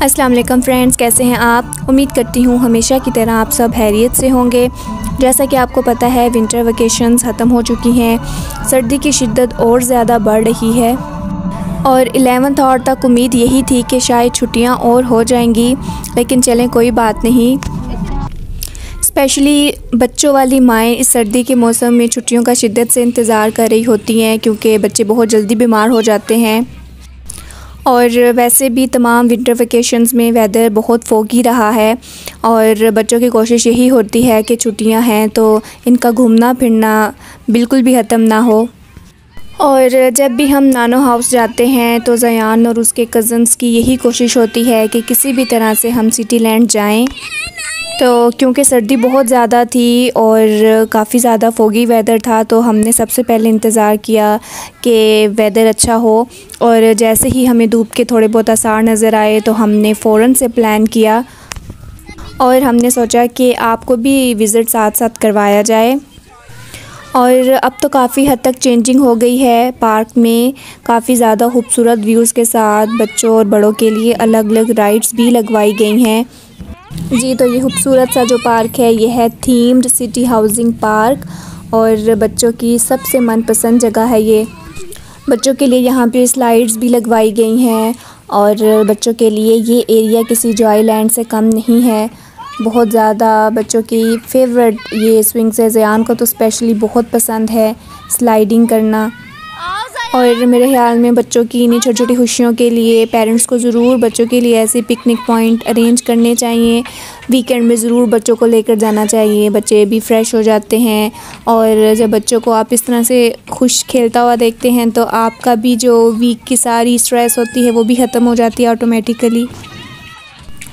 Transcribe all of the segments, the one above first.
अस्सलाम वालेकुम फ्रेंड्स, कैसे हैं आप। उम्मीद करती हूँ हमेशा की तरह आप सब खैरियत से होंगे। जैसा कि आपको पता है विंटर वेकेशंस ख़त्म हो चुकी हैं, सर्दी की शिद्दत और ज़्यादा बढ़ रही है और 11th आवर तक उम्मीद यही थी कि शायद छुट्टियाँ और हो जाएंगी, लेकिन चलें कोई बात नहीं। स्पेशली बच्चों वाली माएँ इस सर्दी के मौसम में छुट्टियों का शिद्दत से इंतज़ार कर रही होती हैं, क्योंकि बच्चे बहुत जल्दी बीमार हो जाते हैं। और वैसे भी तमाम विंटर वेकेशंस में वेदर बहुत फॉगी रहा है और बच्चों की कोशिश यही होती है कि छुट्टियां हैं तो इनका घूमना फिरना बिल्कुल भी ख़त्म ना हो। और जब भी हम नानो हाउस जाते हैं तो ज़यान और उसके कज़न्स की यही कोशिश होती है कि किसी भी तरह से हम सिटी लैंड जाएँ। तो क्योंकि सर्दी बहुत ज़्यादा थी और काफ़ी ज़्यादा फोगी वेदर था, तो हमने सबसे पहले इंतज़ार किया कि वेदर अच्छा हो, और जैसे ही हमें धूप के थोड़े बहुत आसार नज़र आए तो हमने फ़ौरन से प्लान किया और हमने सोचा कि आपको भी विज़िट साथ साथ करवाया जाए। और अब तो काफ़ी हद तक चेंजिंग हो गई है। पार्क में काफ़ी ज़्यादा खूबसूरत व्यूज़ के साथ बच्चों और बड़ों के लिए अलग अलग राइड्स भी लगवाई गई हैं। जी, तो ये खूबसूरत सा जो पार्क है ये है थीम्ड सिटी हाउसिंग पार्क और बच्चों की सबसे मनपसंद जगह है ये। बच्चों के लिए यहाँ पे स्लाइड्स भी लगवाई गई हैं और बच्चों के लिए ये एरिया किसी जॉय लैंड से कम नहीं है। बहुत ज़्यादा बच्चों की फेवरेट ये स्विंग्स है। ज़यान को तो स्पेशली बहुत पसंद है स्लाइडिंग करना, और मेरे ख्याल में बच्चों की इन्हीं छोटी छोटी खुशियों के लिए पेरेंट्स को ज़रूर बच्चों के लिए ऐसे पिकनिक पॉइंट अरेंज करने चाहिए। वीकेंड में ज़रूर बच्चों को लेकर जाना चाहिए, बच्चे भी फ्रेश हो जाते हैं। और जब बच्चों को आप इस तरह से खुश खेलता हुआ देखते हैं तो आपका भी जो वीक की सारी स्ट्रेस होती है वो भी ख़त्म हो जाती है ऑटोमेटिकली।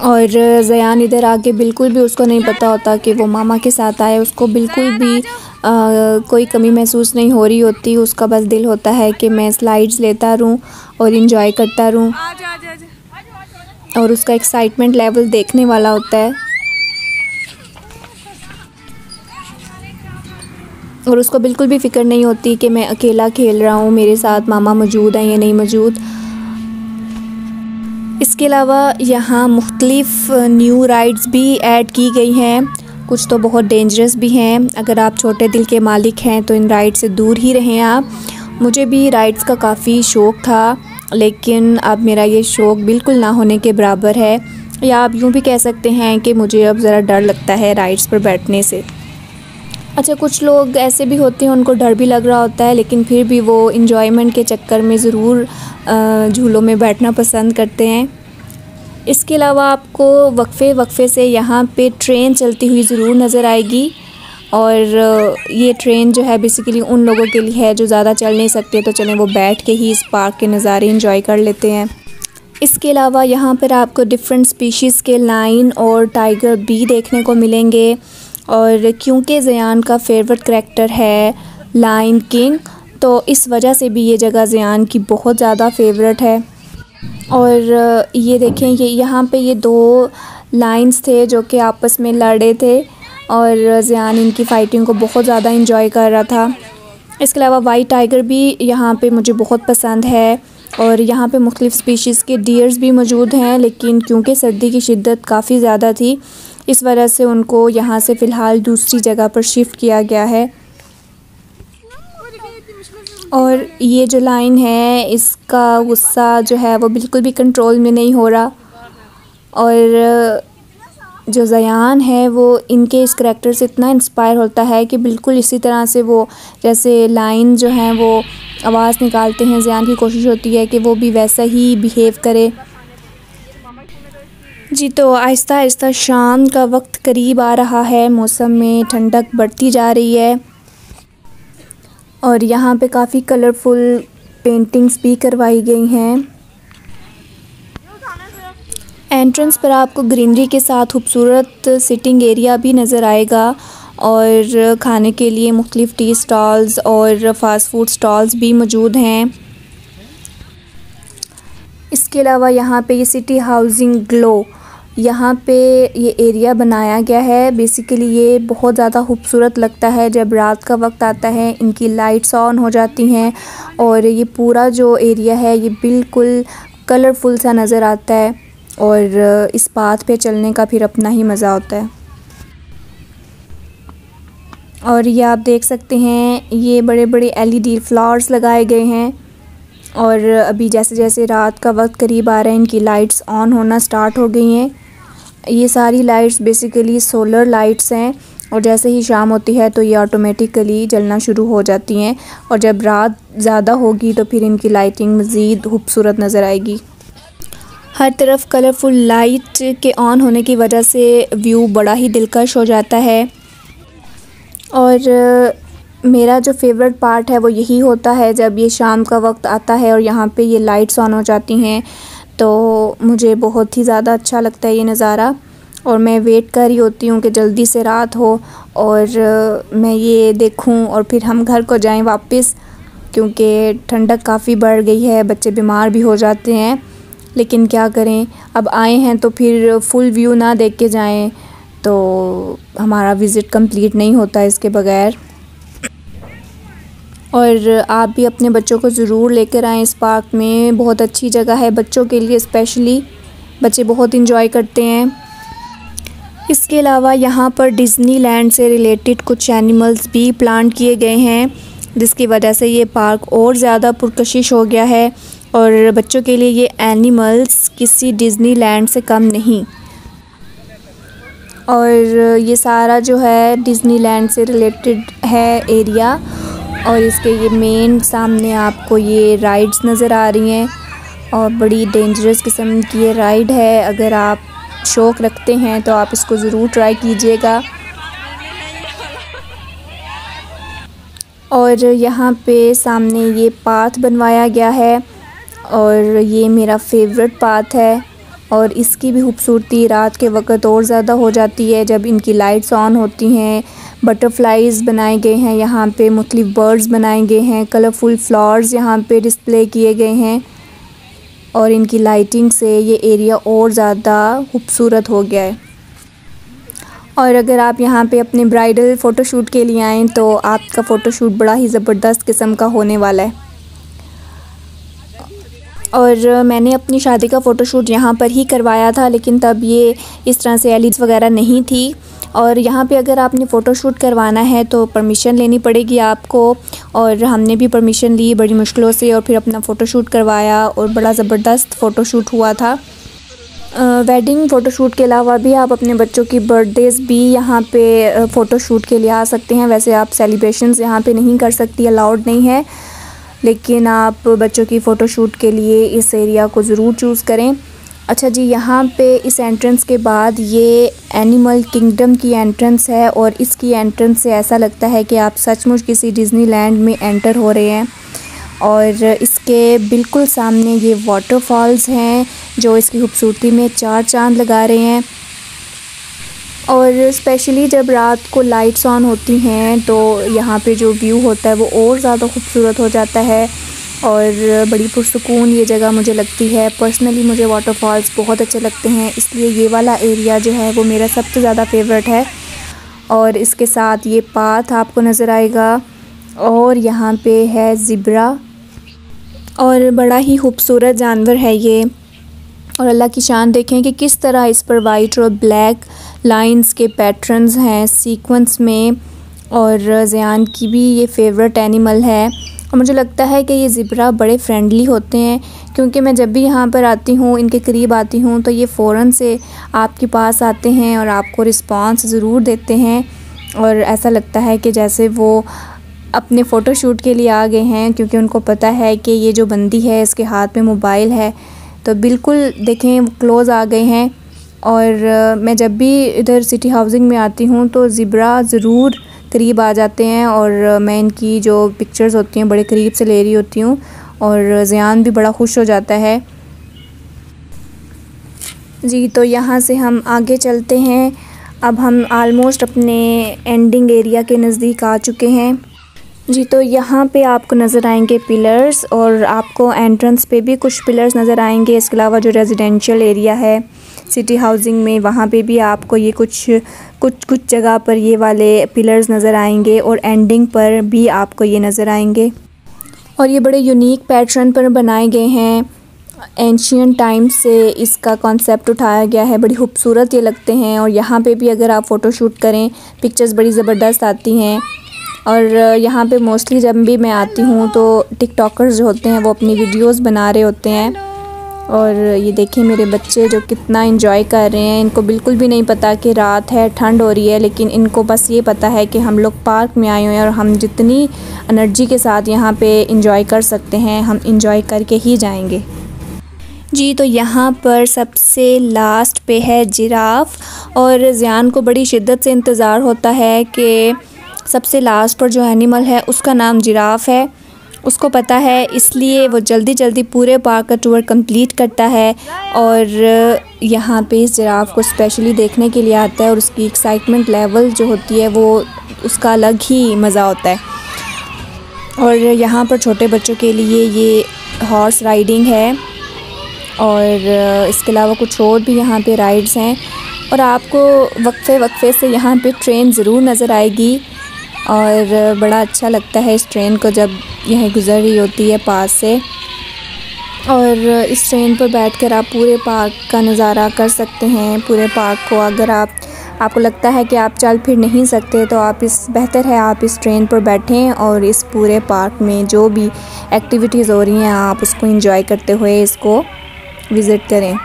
और ज़यान इधर आके बिल्कुल भी उसको नहीं पता होता कि वो मामा के साथ आए, उसको बिल्कुल भी कोई कमी महसूस नहीं हो रही होती। उसका बस दिल होता है कि मैं स्लाइड्स लेता रहूं और इंजॉय करता रहूं, और उसका एक्साइटमेंट लेवल देखने वाला होता है। और उसको बिल्कुल भी फ़िक्र नहीं होती कि मैं अकेला खेल रहा हूं, मेरे साथ मामा मौजूद हैं या नहीं मौजूद। इसके अलावा यहाँ मुख्तलिफ़ न्यू राइड्स भी ऐड की गई हैं, कुछ तो बहुत डेंजरस भी हैं। अगर आप छोटे दिल के मालिक हैं तो इन राइड से दूर ही रहें आप। मुझे भी राइड्स का काफ़ी शौक़ था, लेकिन अब मेरा ये शौक़ बिल्कुल ना होने के बराबर है, या आप यूँ भी कह सकते हैं कि मुझे अब ज़रा डर लगता है राइड्स पर बैठने से। अच्छा, कुछ लोग ऐसे भी होते हैं उनको डर भी लग रहा होता है, लेकिन फिर भी वो इंजॉयमेंट के चक्कर में ज़रूर झूलों में बैठना पसंद करते हैं। इसके अलावा आपको वक्फे से यहाँ पे ट्रेन चलती हुई ज़रूर नज़र आएगी, और ये ट्रेन जो है बेसिकली उन लोगों के लिए है जो ज़्यादा चल नहीं सकते, तो चलें वो बैठ के ही इस पार्क के नज़ारे एंजॉय कर लेते हैं। इसके अलावा यहाँ पर आपको डिफरेंट स्पीशीज़ के लायन और टाइगर भी देखने को मिलेंगे, और क्योंकि ज़यान का फेवरेट करैक्टर है लायन किंग, तो इस वजह से भी ये जगह ज़यान की बहुत ज़्यादा फेवरेट है। और ये देखें, ये यहाँ पे ये दो लाइन्स थे जो कि आपस में लड़े थे, और ज़यान इनकी फ़ाइटिंग को बहुत ज़्यादा इंजॉय कर रहा था। इसके अलावा वाइट टाइगर भी यहाँ पे मुझे बहुत पसंद है, और यहाँ पे मुख्तलिफ़ स्पीशीज़ के डियर्स भी मौजूद हैं, लेकिन क्योंकि सर्दी की शिद्दत काफ़ी ज़्यादा थी इस वजह से उनको यहाँ से फ़िलहाल दूसरी जगह पर शिफ्ट किया गया है। और ये जो लाइन है इसका गुस्सा जो है वो बिल्कुल भी कंट्रोल में नहीं हो रहा, और जो ज़यान है वो इनके इस करैक्टर से इतना इंस्पायर होता है कि बिल्कुल इसी तरह से वो जैसे लाइन जो हैं वो आवाज़ निकालते हैं, ज़यान की कोशिश होती है कि वो भी वैसा ही बिहेव करे। जी, तो आहिस्ता आहिस्ता शाम का वक्त करीब आ रहा है, मौसम में ठंडक बढ़ती जा रही है, और यहाँ पे काफ़ी कलरफुल पेंटिंग्स भी करवाई गई हैं। एंट्रेंस पर आपको ग्रीनरी के साथ खूबसूरत सिटिंग एरिया भी नज़र आएगा, और खाने के लिए मुख्तलिफ़ टी स्टॉल्स और फ़ास्ट फूड स्टॉल्स भी मौजूद हैं। इसके अलावा यहाँ पे ये सिटी हाउसिंग ग्लो, यहाँ पे ये एरिया बनाया गया है। बेसिकली ये बहुत ज़्यादा खूबसूरत लगता है जब रात का वक्त आता है, इनकी लाइट्स ऑन हो जाती हैं और ये पूरा जो एरिया है ये बिल्कुल कलरफुल सा नज़र आता है। और इस पाथ पे चलने का फिर अपना ही मज़ा होता है। और ये आप देख सकते हैं ये बड़े बड़े LED फ्लावर्स लगाए गए हैं। और अभी जैसे जैसे रात का वक्त करीब आ रहा है इनकी लाइट्स ऑन होना स्टार्ट हो गई हैं। ये सारी लाइट्स बेसिकली सोलर लाइट्स हैं और जैसे ही शाम होती है तो ये ऑटोमेटिकली जलना शुरू हो जाती हैं और जब रात ज़्यादा होगी तो फिर इनकी लाइटिंग मज़ीद खूबसूरत नज़र आएगी। हर तरफ कलरफुल लाइट के ऑन होने की वजह से व्यू बड़ा ही दिलकश हो जाता है। और मेरा जो फेवरेट पार्ट है वो यही होता है जब ये शाम का वक्त आता है और यहाँ पे ये लाइट्स ऑन हो जाती हैं, तो मुझे बहुत ही ज़्यादा अच्छा लगता है ये नज़ारा। और मैं वेट कर रही होती हूँ कि जल्दी से रात हो और मैं ये देखूँ और फिर हम घर को जाएं वापस, क्योंकि ठंडक काफ़ी बढ़ गई है, बच्चे बीमार भी हो जाते हैं। लेकिन क्या करें, अब आए हैं तो फिर फुल व्यू ना देख के जाएं तो हमारा विज़िट कंप्लीट नहीं होता इसके बगैर। और आप भी अपने बच्चों को ज़रूर लेकर आएँ इस पार्क में, बहुत अच्छी जगह है बच्चों के लिए, स्पेशली बच्चे बहुत इंजॉय करते हैं। इसके अलावा यहाँ पर डिज़नीलैंड से रिलेटेड कुछ एनिमल्स भी प्लांट किए गए हैं, जिसकी वजह से ये पार्क और ज़्यादा पुरकशिश हो गया है और बच्चों के लिए ये एनिमल्स किसी डिज़नीलैंड से कम नहीं। और ये सारा जो है डिज़नीलैंड से रिलेटेड है एरिया और इसके ये मेन सामने आपको ये राइड्स नज़र आ रही हैं और बड़ी डेंजरस किस्म की ये राइड है। अगर आप शौक़ रखते हैं तो आप इसको ज़रूर ट्राई कीजिएगा। और यहाँ पे सामने ये पाथ बनवाया गया है और ये मेरा फेवरेट पाथ है और इसकी भी खूबसूरती रात के वक्त और ज़्यादा हो जाती है जब इनकी लाइट्स ऑन होती हैं। बटरफ्लाइज़ बनाए गए हैं यहाँ पे, मुख्तलिफ बर्ड्स बनाए गए हैं, कलरफुल फ्लावर्स यहाँ पे डिस्प्ले किए गए हैं और इनकी लाइटिंग से ये एरिया और ज़्यादा खूबसूरत हो गया है। और अगर आप यहाँ पे अपने ब्राइडल फ़ोटोशूट के लिए आएँ तो आपका फ़ोटोशूट बड़ा ही ज़बरदस्त किस्म का होने वाला है। और मैंने अपनी शादी का फ़ोटोशूट यहाँ पर ही करवाया था, लेकिन तब ये इस तरह से LEDs वगैरह नहीं थी। और यहाँ पे अगर आपने फ़ोटोशूट करवाना है तो परमिशन लेनी पड़ेगी आपको और हमने भी परमिशन ली बड़ी मुश्किलों से और फिर अपना फ़ोटोशूट करवाया और बड़ा ज़बरदस्त फ़ोटोशूट हुआ था। वेडिंग फ़ोटोशूट के अलावा भी आप अपने बच्चों की बर्थडेज़ भी यहाँ पे फ़ोटोशूट के लिए आ सकते हैं। वैसे आप सेलिब्रेशंस यहाँ पे नहीं कर सकती, अलाउड नहीं है, लेकिन आप बच्चों की फ़ोटोशूट के लिए इस एरिया को ज़रूर चूज़ करें। अच्छा जी, यहाँ पे इस एंट्रेंस के बाद ये एनिमल किंगडम की एंट्रेंस है और इसकी एंट्रेंस से ऐसा लगता है कि आप सचमुच किसी डिज़नीलैंड में एंटर हो रहे हैं। और इसके बिल्कुल सामने ये वाटरफॉल्स हैं जो इसकी खूबसूरती में चार चांद लगा रहे हैं। और स्पेशली जब रात को लाइट्स ऑन होती हैं तो यहाँ पे जो व्यू होता है वो और ज़्यादा खूबसूरत हो जाता है और बड़ी पुरसुकून ये जगह मुझे लगती है। पर्सनली मुझे वाटरफॉल्स बहुत अच्छे लगते हैं, इसलिए ये वाला एरिया जो है वो मेरा सबसे ज़्यादा फेवरेट है। और इसके साथ ये पाथ आपको नज़र आएगा और यहाँ पे है ज़ेब्रा और बड़ा ही खूबसूरत जानवर है ये। और अल्लाह की शान देखें कि किस तरह इस पर वाइट और ब्लैक लाइंस के पैटर्न्स हैं सीक्वेंस में। और ज़यान की भी ये फेवरेट एनिमल है और मुझे लगता है कि ये ज़ेब्रा बड़े फ्रेंडली होते हैं, क्योंकि मैं जब भी यहाँ पर आती हूँ, इनके करीब आती हूँ, तो ये फ़ौरन से आपके पास आते हैं और आपको रिस्पांस ज़रूर देते हैं। और ऐसा लगता है कि जैसे वो अपने फ़ोटोशूट के लिए आ गए हैं, क्योंकि उनको पता है कि ये जो बंदी है इसके हाथ में मोबाइल है। तो बिल्कुल देखें वो क्लोज़ आ गए हैं। और मैं जब भी इधर सिटी हाउसिंग में आती हूँ तो ज़ेब्रा ज़रूर करीब आ जाते हैं और मैं इनकी जो पिक्चर्स होती हैं बड़े करीब से ले रही होती हूँ और ज़यान भी बड़ा खुश हो जाता है जी। तो यहाँ से हम आगे चलते हैं। अब हम आलमोस्ट अपने एंडिंग एरिया के नज़दीक आ चुके हैं जी। तो यहाँ पे आपको नज़र आएंगे पिलर्स और आपको एंट्रेंस पे भी कुछ पिलर्स नज़र आएंगे। इसके अलावा जो रेजिडेंशियल एरिया है सिटी हाउसिंग में, वहाँ पे भी आपको ये कुछ जगह पर ये वाले पिलर्स नज़र आएंगे और एंडिंग पर भी आपको ये नज़र आएंगे। और ये बड़े यूनिक पैटर्न पर बनाए गए हैं एंशियंट टाइम से इसका कॉन्सेप्ट उठाया गया है। बड़ी खूबसूरत ये लगते हैं और यहाँ पे भी अगर आप फ़ोटो शूट करें पिक्चर्स बड़ी ज़बरदस्त आती हैं। और यहाँ पे मोस्टली जब भी मैं आती हूँ तो टिकटॉकर्स जो होते हैं वो अपनी वीडियोस बना रहे होते हैं। और ये देखें मेरे बच्चे जो कितना एंजॉय कर रहे हैं। इनको बिल्कुल भी नहीं पता कि रात है, ठंड हो रही है, लेकिन इनको बस ये पता है कि हम लोग पार्क में आए हुए हैं और हम जितनी एनर्जी के साथ यहाँ पे एंजॉय कर सकते हैं हम एंजॉय करके ही जाएंगे। जी तो यहाँ पर सबसे लास्ट पे है जिराफ और ज़ियान को बड़ी शिद्दत से इंतज़ार होता है कि सबसे लास्ट पर जो एनिमल है उसका नाम जिराफ है। उसको पता है, इसलिए वो जल्दी जल्दी पूरे पार्क का टूर कंप्लीट करता है और यहाँ पे इस जिराफ को स्पेशली देखने के लिए आता है और उसकी एक्साइटमेंट लेवल जो होती है वो उसका अलग ही मज़ा होता है। और यहाँ पर छोटे बच्चों के लिए ये हॉर्स राइडिंग है और इसके अलावा कुछ और भी यहाँ पे राइड्स हैं और आपको वक्फे से यहाँ पे ट्रेन ज़रूर नज़र आएगी और बड़ा अच्छा लगता है इस ट्रेन को जब यह गुज़र रही होती है पास से। और इस ट्रेन पर बैठकर आप पूरे पार्क का नज़ारा कर सकते हैं। पूरे पार्क को अगर आपको लगता है कि आप चल फिर नहीं सकते तो बेहतर है आप इस ट्रेन पर बैठें और इस पूरे पार्क में जो भी एक्टिविटीज़ हो रही हैं आप उसको एंजॉय करते हुए इसको विज़िट करें।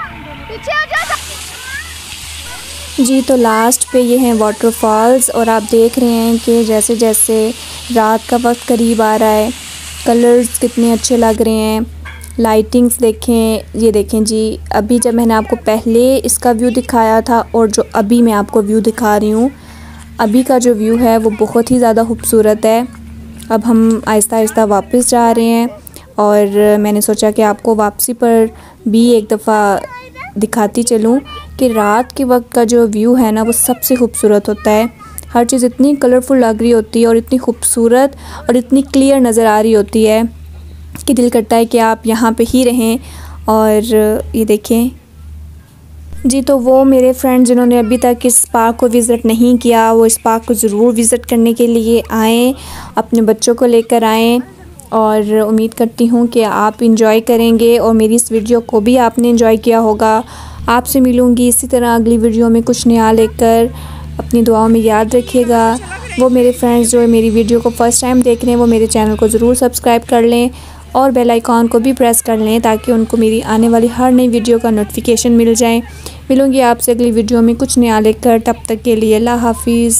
जी तो लास्ट पे ये हैं वाटरफॉल्स और आप देख रहे हैं कि जैसे जैसे रात का वक्त करीब आ रहा है कलर्स कितने अच्छे लग रहे हैं। लाइटिंग्स देखें, ये देखें जी, अभी जब मैंने आपको पहले इसका व्यू दिखाया था और जो अभी मैं आपको व्यू दिखा रही हूँ, अभी का जो व्यू है वो बहुत ही ज़्यादा खूबसूरत है। अब हम आहिस्ता आहिस्ता वापस जा रहे हैं और मैंने सोचा कि आपको वापसी पर भी एक दफ़ा दिखाती चलूँ कि रात के वक्त का जो व्यू है ना वो सबसे खूबसूरत होता है। हर चीज़ इतनी कलरफुल लग रही होती है और इतनी खूबसूरत और इतनी क्लियर नज़र आ रही होती है कि दिल करता है कि आप यहाँ पे ही रहें। और ये देखें जी, तो वो मेरे फ्रेंड जिन्होंने अभी तक इस पार्क को विज़िट नहीं किया वो इस पार्क को ज़रूर विज़िट करने के लिए आएँ, अपने बच्चों को लेकर आएँ और उम्मीद करती हूँ कि आप इंजॉय करेंगे और मेरी इस वीडियो को भी आपने इंजॉय किया होगा। आपसे मिलूँगी इसी तरह अगली वीडियो में कुछ नया लेकर। अपनी दुआओं में याद रखिएगा। वो मेरे फ्रेंड्स जो मेरी वीडियो को फ़र्स्ट टाइम देख रहे हैं वो मेरे चैनल को ज़रूर सब्सक्राइब कर लें और बेल आइकॉन को भी प्रेस कर लें ताकि उनको मेरी आने वाली हर नई वीडियो का नोटिफिकेशन मिल जाए। मिलूँगी आपसे अगली वीडियो में कुछ नया लेकर, तब तक के लिए अल्लाह हाफिज़।